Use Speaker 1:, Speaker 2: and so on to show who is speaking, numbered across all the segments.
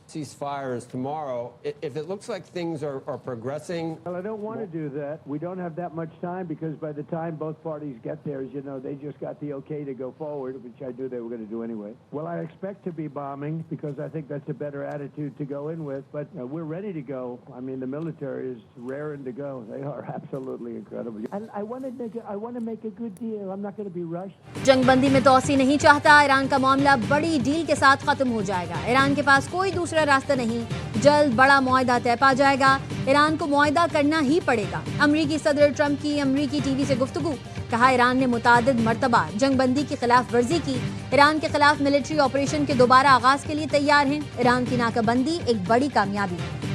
Speaker 1: ceasefires tomorrow. If it looks like things are progressing.
Speaker 2: Well, I don't want to do that. We don't have that much time because by the time both parties get there, as you know, they just got the okay to go forward, which I knew they were going to do anyway. Well, I expect to be bombing because I think that's a better attitude to go in with, but we're ready to go. I mean, the military is raring to go. They are absolutely incredible. And I want to make a good deal. I'm not going to be rushed.
Speaker 3: जंगबंदी में तोसी नहीं चाहता। Iran का मामला बड़ी deal के साथ खत्म हो जाएगा। ईरान के पास कोई दूसरा रास्ता नहीं। जल्द बड़ा मुआहदा तय पा जाएगा। ईरान को मुआहदा करना ही पड़ेगा। अमरीकी सदर ट्रंप की अमरीकी टीवी से गुफ्तगू। कहा ईरान ने मुतादिद मर्तबा जंगबंदी की खिलाफ वर्जी की। ईरान के खिलाफ मिलिट्री ऑपरेशन के दोबारा आगाज के लिए तैयार हैं। ईरान की नाकाबंदी एक बड़ी कामयाबी है।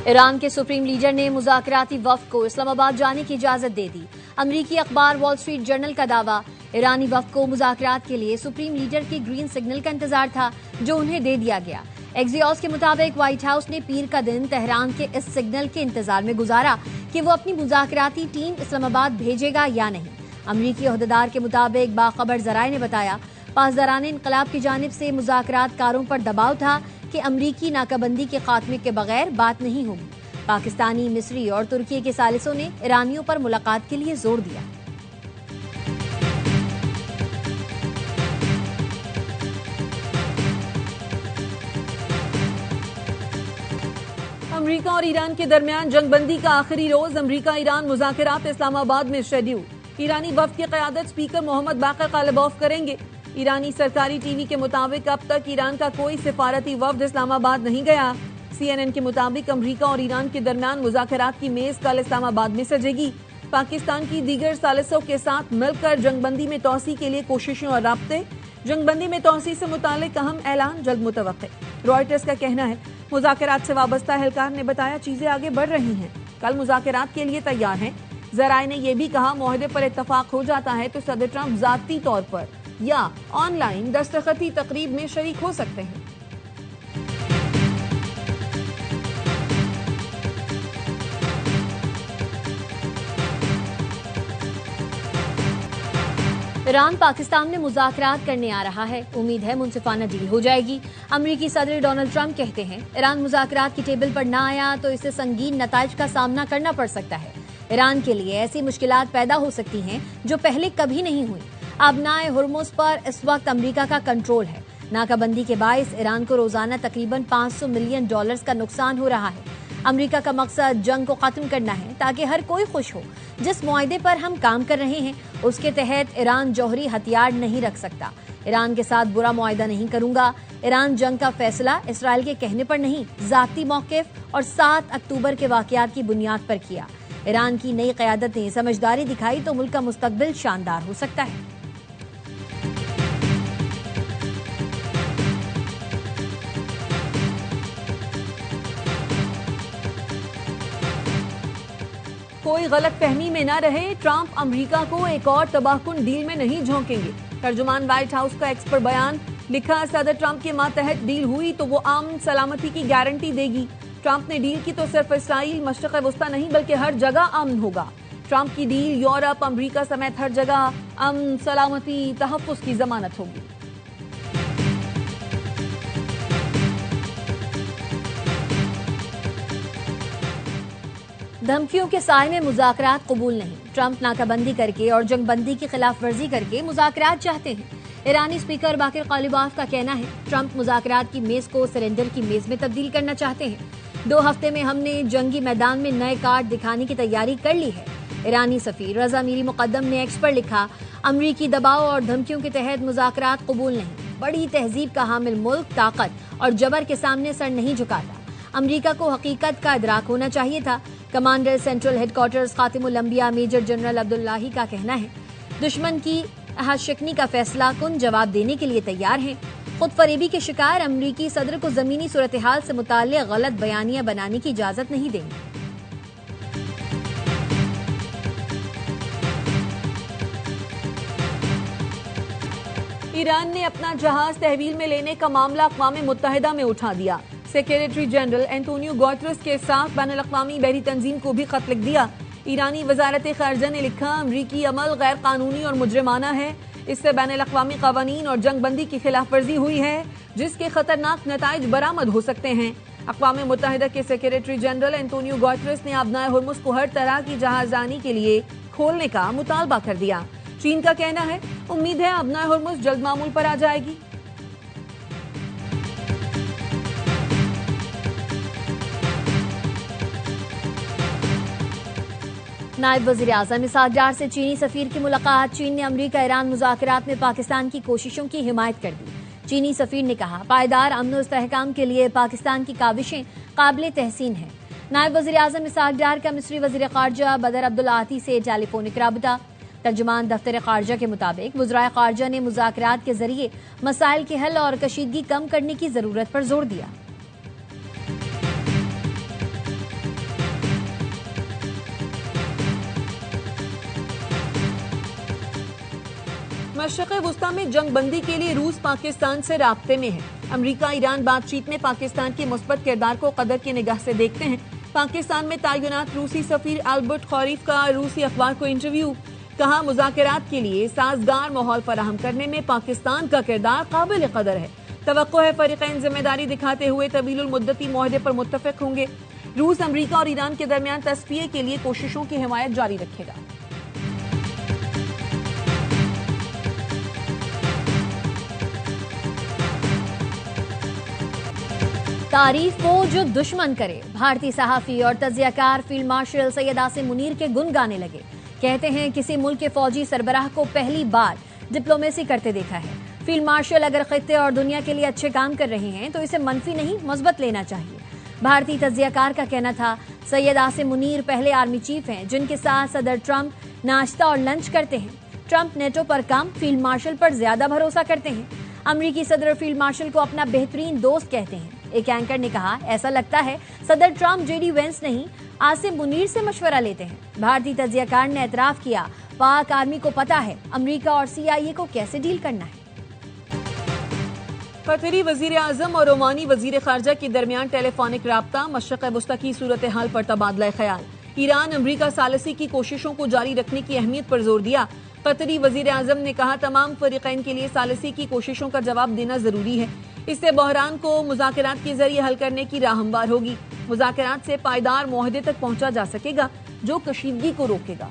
Speaker 3: ईरान के सुप्रीम लीडर ने मुज़ाकराती वफ़द को इस्लामाबाद जाने की इजाजत दे दी। अमरीकी अखबार वॉल स्ट्रीट जर्नल का दावा, ईरानी वफ़द को मुज़ाकरात के लिए सुप्रीम लीडर के ग्रीन सिग्नल का इंतजार था, जो उन्हें दे दिया गया। एक्सियोस के मुताबिक व्हाइट हाउस ने पीर का दिन तेहरान के इस सिग्नल के इंतजार में गुजारा कि वो अपनी मुज़ाकराती टीम इस्लामाबाद भेजेगा या नहीं। अमरीकी ओहदेदार के मुताबिक बाखबर जराए ने बताया, पासदारान इनकलाब की जानिब से मुज़ाकरात कारों पर दबाव था कि अमरीकी नाकाबंदी के खात्मे के बगैर बात नहीं होगी। पाकिस्तानी, मिस्री और तुर्की के सालिसों ने ईरानियों पर मुलाकात के लिए जोर दिया। अमरीका और ईरान के दरमियान जंगबंदी का आखिरी रोज। अमरीका ईरान मुज़ाकरात इस्लामाबाद में शेड्यूल। ईरानी वफ़द की क़यादत स्पीकर मोहम्मद बाकर कालिबॉफ करेंगे। ईरानी सरकारी टीवी के मुताबिक अब तक ईरान का कोई सिफारती वफ़द इस्लामाबाद नहीं गया। CNN के मुताबिक अमरीका और ईरान के दरमियान मुज़ाकरात की मेज कल इस्लामाबाद में सजेगी। पाकिस्तान की दीगर सालिसों के साथ मिलकर जंगबंदी में तोसी के लिए कोशिशें और राब्ते। जंगबंदी में तोसी से मुतालिक अहम ऐलान जल्द मुतवक्के। रॉयटर्स का कहना है, मुज़ाकरात से वाबस्ता एहलकार ने बताया चीजें आगे बढ़ रही हैं, कल मुज़ाकरात के लिए तैयार हैं। जराए ने यह भी कहा, मुआहदे पर इत्तफाक हो जाता है तो सदर ट्रंप जाती तौर पर या ऑनलाइन दस्तखती तकरीब में शरीक हो सकते हैं। ईरान पाकिस्तान में मुज़ाकरात करने आ रहा है। उम्मीद है मुनसिफाना डील हो जाएगी। अमरीकी सदर डोनाल्ड ट्रंप कहते हैं, ईरान मुज़ाकरात की टेबल पर ना आया तो इसे संगीन नताइज का सामना करना पड़ सकता है। ईरान के लिए ऐसी मुश्किलात पैदा हो सकती हैं जो पहले कभी नहीं हुई। आबनाए हुर्मुज़ पर इस वक्त अमरीका का कंट्रोल है। नाकाबंदी के बायस ईरान को रोजाना तकरीबन $500 मिलियन का नुकसान हो रहा है। अमरीका का मकसद जंग को खत्म करना है ताकि हर कोई खुश हो। जिस मुआहदे पर हम काम कर रहे हैं उसके तहत ईरान जौहरी हथियार नहीं रख सकता। ईरान के साथ बुरा मुआहदा नहीं करूंगा। ईरान जंग का फैसला इसराइल के कहने पर नहीं, जाती मौक़िफ़ और 7 अक्टूबर के वाक़यात की बुनियाद पर किया। ईरान की नई क़यादत ने समझदारी दिखाई तो मुल्क का मुस्तकबिल शानदार हो सकता है। कोई गलत फहमी में न रहे, ट्रंप अमरीका को एक और तबाहकुन डील में नहीं झोंकेंगे। तर्जुमान व्हाइट हाउस का एक्स पर बयान लिखा, सदर ट्रंप के मातहत डील हुई तो वो अमन सलामती की गारंटी देगी। ट्रंप ने डील की तो सिर्फ इसराइल, मशरिक़ वस्ता नहीं बल्कि हर जगह अमन होगा। ट्रंप की डील यूरोप, अमरीका समेत हर जगह अमन, सलामती, तहफ़्फ़ुज़ की जमानत होगी। धमकियों के साए में मुज़ाकरात कबूल नहीं। ट्रंप नाकाबंदी करके और जंगबंदी की खिलाफ वर्जी करके मुज़ाकरात चाहते हैं। ईरानी स्पीकर बाकर कालिबॉफ का कहना है, ट्रंप मुज़ाकरात की मेज को सरेंडर की मेज में तब्दील करना चाहते हैं। 2 हफ्ते में हमने जंगी मैदान में नए कार्ड दिखाने की तैयारी कर ली है। ईरानी सफीर रजा मीरी मुकद्दम ने एक्स पर लिखा, अमरीकी दबाव और धमकियों के तहत मुज़ाकरात कबूल नहीं। बड़ी तहजीब का हामिल मुल्क ताकत और जबर के सामने सर नहीं झुकाता। अमरीका को हकीकत का इदराक होना चाहिए था। कमांडर सेंट्रल हेडक्वार्टर्स खातिमुल अंबिया मेजर जनरल अब्दुल्लाही का कहना है, दुश्मन की अहदशिकनी का फैसला कुन जवाब देने के लिए तैयार हैं। खुद फरेबी के शिकार अमरीकी सदर को जमीनी सूरत हाल से मुताल्लिक़ गलत बयानियां बनाने की इजाजत नहीं देंगे। ईरान ने अपना जहाज तहवील में लेने का मामला अक़वाम मुत्तहिदा में उठा दिया। सेक्रेटरी जनरल एंटोनियो गुटेरेस के साथ बैनुल-अक़वामी बहरी तंजीम को भी खत लिख दिया। ईरानी वजारत ख़ारिजा ने लिखा, अमरीकी अमल गैर कानूनी और मुजरिमाना है।
Speaker 4: इससे बैनुल-अक़वामी क़वानीन और जंग बंदी की खिलाफ वर्जी हुई है, जिसके खतरनाक नताइज बरामद हो सकते हैं। अक़वाम मुत्तहिदा के सेक्रेटरी जनरल एंटोनियो गुतेरेस ने अबनाए हुर्मुज़ को हर तरह की जहाज़रानी के लिए खोलने का मुतालबा कर दिया। चीन का कहना है, उम्मीद है अबनाए हुर्मुज़ जल्द मामूल पर आ जाएगी।
Speaker 3: नायब वज़ीर आज़म इसहाक़ डार से चीनी सफ़ीर की मुलाकात। चीन ने अमरीका ईरान मुज़ाकरात में पाकिस्तान की कोशिशों की हिमायत कर दी। चीनी सफ़ीर ने कहा, पायदार अमन और इस्तेहकाम के लिए पाकिस्तान की काविशें काबिल तहसीन हैं। नायब वज़ीर आज़म इसहाक़ डार का मिस्री वज़ीर ख़ारजा बदर अब्दुल आती से टेलीफोनिक राबता। तर्जुमान दफ्तर ख़ारजा के मुताबिक वज़राए ख़ारजा ने मुज़ाकरात के जरिए मसाइल के हल और कशीदगी कम करने की ज़रूरत पर जोर दिया।
Speaker 4: मशरिक़ वुस्ता में जंग बंदी के लिए रूस पाकिस्तान से राब्ते में है। अमरीका ईरान बातचीत में पाकिस्तान के मुस्बत किरदार को कदर की निगाह से देखते हैं। पाकिस्तान में तैनात रूसी सफीर अल्बर्ट खौरीफ का रूसी अखबार को इंटरव्यू। कहा, मुज़ाकरात के लिए साजगार माहौल फराहम करने में पाकिस्तान का किरदार काबिल कदर है। तवक्को है फरीक़ैन जिम्मेदारी दिखाते हुए तवीलुल मुद्दती मुआहदे पर मुत्तफ़िक होंगे। रूस अमरीका और ईरान के दरमियान तस्फिये के लिए कोशिशों की हिमायत जारी रखेगा।
Speaker 3: तारीफ वो जो दुश्मन करे। भारतीय सहाफ़ी और तज़ियाकार फील्ड मार्शल सैयद आसिम मुनीर के गुण गाने लगे। कहते हैं, किसी मुल्क के फौजी सरबराह को पहली बार डिप्लोमेसी करते देखा है। फील्ड मार्शल अगर खित्ते और दुनिया के लिए अच्छे काम कर रहे हैं तो इसे मनफी नहीं मुस्बत लेना चाहिए। भारतीय तज़ियाकार का कहना था, सैयद आसिम मुनीर पहले आर्मी चीफ हैं जिनके साथ सदर ट्रंप नाश्ता और लंच करते हैं। ट्रंप नेटो पर कम, फील्ड मार्शल पर ज्यादा भरोसा करते हैं। अमरीकी सदर फील्ड मार्शल को अपना बेहतरीन दोस्त कहते हैं। एक एंकर ने कहा, ऐसा लगता है सदर ट्रंप जेडी वेंस नहीं आसिम मुनीर से मशवरा लेते हैं। भारतीय तज़ियाकार ने एतराफ किया, पाक आर्मी को पता है अमरीका और CIA को कैसे डील करना है।
Speaker 4: कतरी वजीर आजम और ओमानी वजीर खारजा के दरमियान टेलीफोनिक राब्ता। मशरिक़ वुस्ता की सूरत हाल पर तबादला ख्याल। ईरान अमरीका सालसी की कोशिशों को जारी रखने की अहमियत पर जोर दिया। कतरी वजीर आजम ने कहा, तमाम फरीक़ैन के लिए सालसी की कोशिशों का जवाब देना जरूरी है। इससे बहरान को मुज़ाकरात के जरिए हल करने की राह हमवार होगी। मुज़ाकरात से पायदार मुआहदे तक पहुंचा जा सकेगा जो कशीदगी को रोकेगा।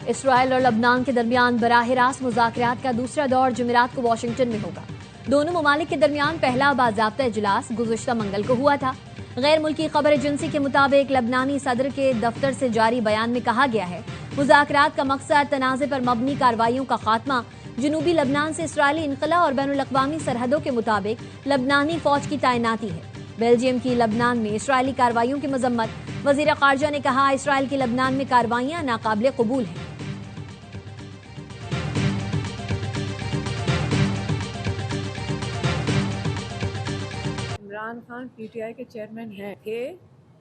Speaker 3: इसराइल और लबनान के दरमियान बराह रास्त मुज़ाकरात का दूसरा दौर जुमेरात को वाशिंगटन में होगा। दोनों ममालिक के दरमियान पहला बाज़ाब्ता इजलास गुज़िश्ता मंगल को हुआ था। गैर मुल्की खबर एजेंसी के मुताबिक लबनानी सदर के दफ्तर से जारी बयान में कहा गया है, मुज़ाकरात का मकसद तनाज़े पर मबनी कार्रवाइयों का खात्मा, जनूबी लबनान से इसराइली इनक़ला और बैनुल-अक़वामी सरहदों के मुताबिक लबनानी फौज की तैनाती है। बेल्जियम की लबनान में इसराइली कार्रवाइयों की मजम्मत। वज़ीर ख़ारजा ने कहा, इसराइल की लबनान में कार्रवाइयाँ नाकाबिल कबूल हैं।
Speaker 5: इमरान खान PTI के चेयरमैन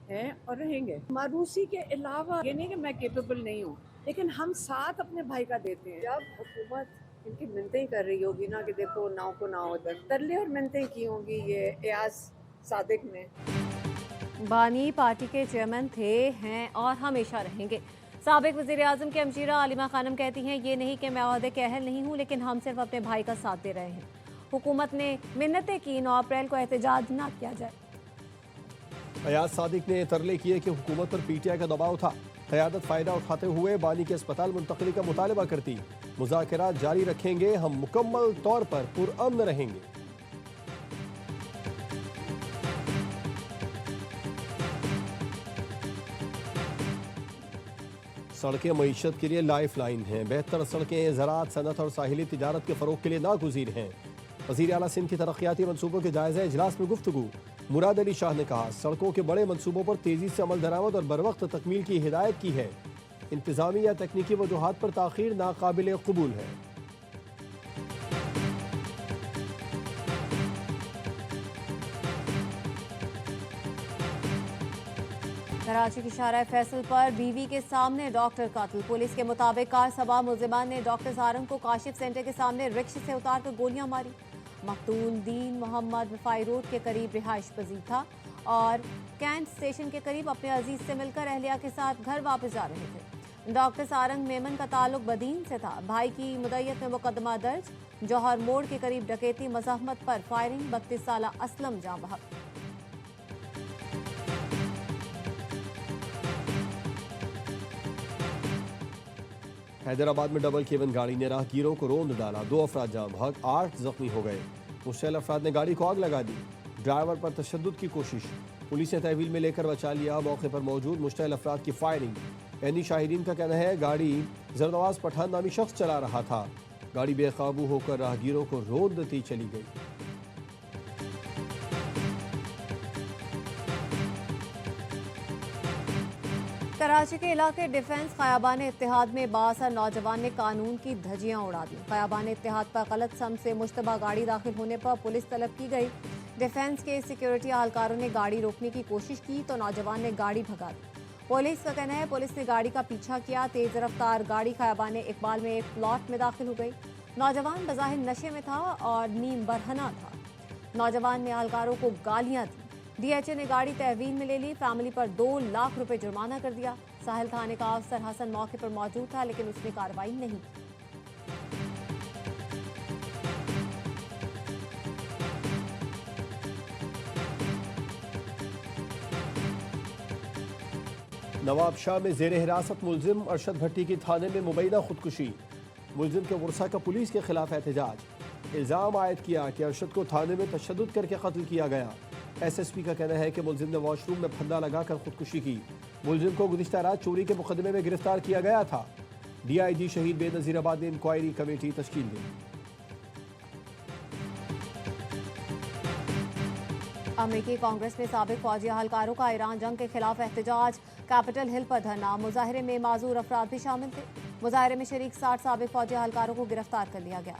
Speaker 5: हैं और रहेंगे। मारूसी के अलावा ये नहीं कि मैं केपेबल नहीं हूँ, लेकिन हम साथ अपने भाई का देते हैं। जब हुकूमत इनकी मिन्नतें कर रही होगी ना कि देखो नाव को नाव उधर, तरले और मिन्नतें की होंगी ये एयाज सादिक ने।
Speaker 3: बानी पार्टी के चेयरमैन थे, हैं और हमेशा रहेंगे। साबिक वज़ीर आज़म के हमशीरा आलिमा खानम कहती हैं, ये नहीं कि मैं ओहदे के अहल नहीं हूँ, लेकिन हम सिर्फ अपने भाई का साथ दे रहे हैं। हुकूमत ने मिन्नतें की 9 अप्रैल को एहतजाज ना किया जाए।
Speaker 6: एयाज सादिक ने तरले किए कि हुकूमत पर PTI का दबाव था। क़यादत फ़ायदा उठाते हुए बानी के अस्पताल मुंतकली का मुतालबा करती। मुज़ाकरात जारी रखेंगे, हम मुकम्मल तौर पर पुरअमन रहेंगे। सड़कें मईशत के लिए लाइफ लाइन हैं। बेहतर सड़कें ज़राअत, सनत और साहिली तिजारत के फ़रोग के लिए नागुज़ीर हैं। वज़ीर आला सिंध की तरक्याती मनसूबों के जायज़ा इजलास में गुफ्तगू। मुराद अली शाह ने कहा, सड़कों के बड़े मनसूबों पर तेज़ी से अमल दरामद और बरवक्त तकमील की हिदायत की है। इंतज़ामी या तकनीकी वजूहात पर ताख़ीर नाकाबिल कबूल है।
Speaker 3: कराची की शारा फैसल पर बीवी के सामने डॉक्टर कातिल। पुलिस के मुताबिक कार सवार मुलजिमान ने डॉक्टर सारंग को काशिफ सेंटर के सामने रिक्शे से उतार कर गोलियां मारी। मकतूल दीन मोहम्मद वफाई रोड के करीब रिहाइश पजीर था और कैंट स्टेशन के करीब अपने अजीज से मिलकर अहलिया के साथ घर वापस जा रहे थे। डॉक्टर सारंग मेमन का ताल्लुक बदीन से था। भाई की मुद्दत में मुकदमा दर्ज। जौहर मोड़ के करीब डकैती मज़ाहमत पर फायरिंग। 32 साला असलम जाँ बहक।
Speaker 6: हैदराबाद में डबल केबिन गाड़ी ने राहगीरों को रोंद डाला। 2 अफराद जाम बहक, 8 जख्मी हो गए। मुश्तइल अफराद ने गाड़ी को आग लगा दी। ड्राइवर पर तशद्दुद की कोशिश, पुलिस ने तहवील में लेकर बचा लिया। मौके पर मौजूद मुश्तइल अफराद की फायरिंग। एनी शाहिदीन का कहना है गाड़ी जरनवाज पठान नामी शख्स चला रहा था। गाड़ी बेकाबू होकर राहगीरों को रोंदती चली गई।
Speaker 3: कराची के इलाके डिफेंस ख़याबान इत्तेहाद में बासर नौजवान ने कानून की धज्जियां उड़ा दी। ख़याबान इत्तेहाद पर गलत सम से मुश्तबा गाड़ी दाखिल होने पर पुलिस तलब की गई। डिफेंस के सिक्योरिटी एहलकारों ने गाड़ी रोकने की कोशिश की तो नौजवान ने गाड़ी भगा दी। पुलिस का कहना है पुलिस ने गाड़ी का पीछा किया। तेज रफ्तार गाड़ी ख़याबान इकबाल में एक प्लॉट में दाखिल हो गई। नौजवान बज़ाहिर नशे में था और नीम बरहना था। नौजवान ने एहलकारों को गालियां दी। DHA ने गाड़ी तहवील में ले ली। फैमिली पर 2 लाख रुपए जुर्माना कर दिया। साहिल थाने का अफसर हसन मौके पर मौजूद था लेकिन उसने कार्रवाई नहीं की।
Speaker 6: नवाब शाह में जेर हिरासत मुलजिम अरशद भट्टी की थाने में मुबैना खुदकुशी। मुलजिम के वर्सा का पुलिस के खिलाफ एहतजाज। इल्ज़ाम आयद किया कि अरशद को थाने में तशद्दुद करके कत्ल किया गया। SSP का कहना है कि मुलजिम ने वॉशरूम में फंदा लगाकर खुदकुशी की। मुलजिम को गुज़िश्ता रात चोरी के मुकदमे में गिरफ्तार किया गया था। DIG शहीद बेनज़ीराबाद ने इंक्वायरी कमेटी तश्कील दी।
Speaker 3: अमेरिकी कांग्रेस में साबिक फौजी एहलकारों का ईरान जंग के खिलाफ एहतजाज। कैपिटल हिल पर धरना। मुजाहिरे में माजूर अफराद भी शामिल थे। मुजाहिरे में शरीक 60 साबिक फौजी एहलकारों को गिरफ्तार कर लिया गया।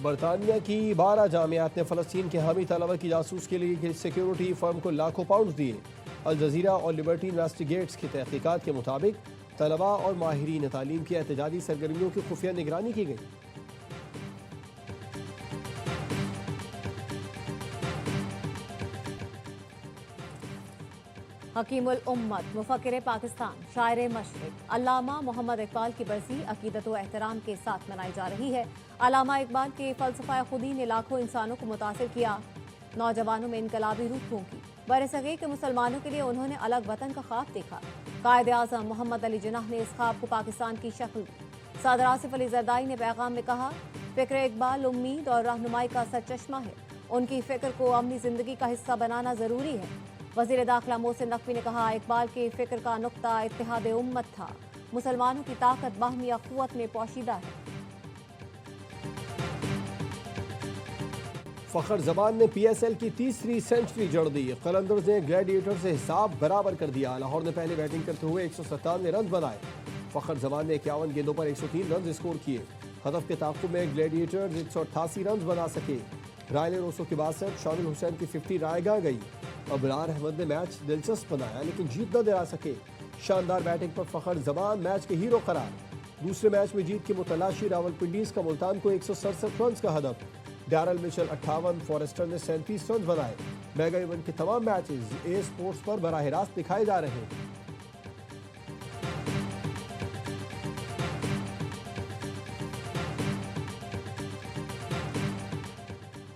Speaker 6: बरतानिया की 12 जामियात ने फ़लस्तीन के हामी तलबा की जासूस के लिए सिक्योरिटी फर्म को लाखों पाउंड दिए। अल जज़ीरा और लिबर्टी इन्वेस्टिगेट्स की तहकीकात के मुताबिक तलबा और माहिरीन तालीम की एहतजाजी सरगर्मियों की खुफिया निगरानी की गई।
Speaker 3: हकीमुल उम्मत मुफक्किर पाकिस्तान शायर मशरिक अल्लामा मोहम्मद इकबाल की बरसी अकीदत व एहतराम के साथ मनाई जा रही है। अल्लामा इकबाल के फ़लसफ़ा खुदी ने लाखों इंसानों को मुतासिर किया। नौजवानों में इनकलाबी रूह फूंकी। बरसगीर के मुसलमानों के लिए उन्होंने अलग वतन का ख्वाब देखा। कायद आज़म मोहम्मद अली जिन्नाह ने इस ख्वाब को पाकिस्तान की शक्ल दी। सदर आसिफ अली जरदारी ने पैगाम में कहा, फ़िक्र इकबाल उम्मीद और रहनुमाई का सरचश्मा है। उनकी फ़िक्र को अपनी ज़िंदगी का हिस्सा बनाना ज़रूरी है। वज़ीर दाखिला मोहसिन नकवी ने कहा, इकबाल के फ़िक्र का नुक्ता इत्तेहाद उम्मत था। मुसलमानों की ताकत बाहमी अख़ुवत में पोशीदा है।
Speaker 6: फ़खर जमान ने PSL की तीसरी सेंचुरी जड़ दी। कलंदर्स ने ग्लैडिएटर से हिसाब बराबर कर दिया। लाहौर ने पहले बैटिंग करते हुए 197 रन बनाए। फ़खर जमान ने 51 गेंदों पर 103 रन स्कोर किए। हदफ के ताक़ुब में ग्लैडिएटर्स 188 रन बना सके। रायले रोसो की 62, शामिल हुसैन की 50 रायगा गई। अबरार अहमद ने मैच दिलचस्प बनाया लेकिन जीत न दिला सके। शानदार बैटिंग पर फ़खर जमान मैच के हीरो करार। दूसरे मैच में जीत की मुतलाशी रावलपिंडीज का मुल्तान को 167 रन का हदफ। डैरल मिचेल 58, फॉरेस्टर ने 37 रन बनाए। मेगा इवेंट के तमाम मैचेस ए स्पोर्ट्स पर बराह रास्त दिखाए जा रहे हैं।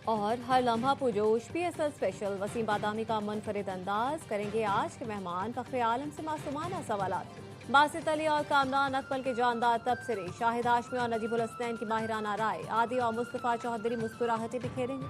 Speaker 3: और हर लम्हा पुरजोश PSL स्पेशल वसीम बादामी का मुनफरिद अंदाज। करेंगे आज के मेहमान फ़ख्र आलम से मासूमाना सवालात। बासित अली और कामरान अकमल के जानदार तबसरे, शाहिद हाशमी और नजीबुल हसनैन की माहिराना राय, आदि और मुस्तफ़ा चौधरी मुस्कुराहटें बिखेरेंगे।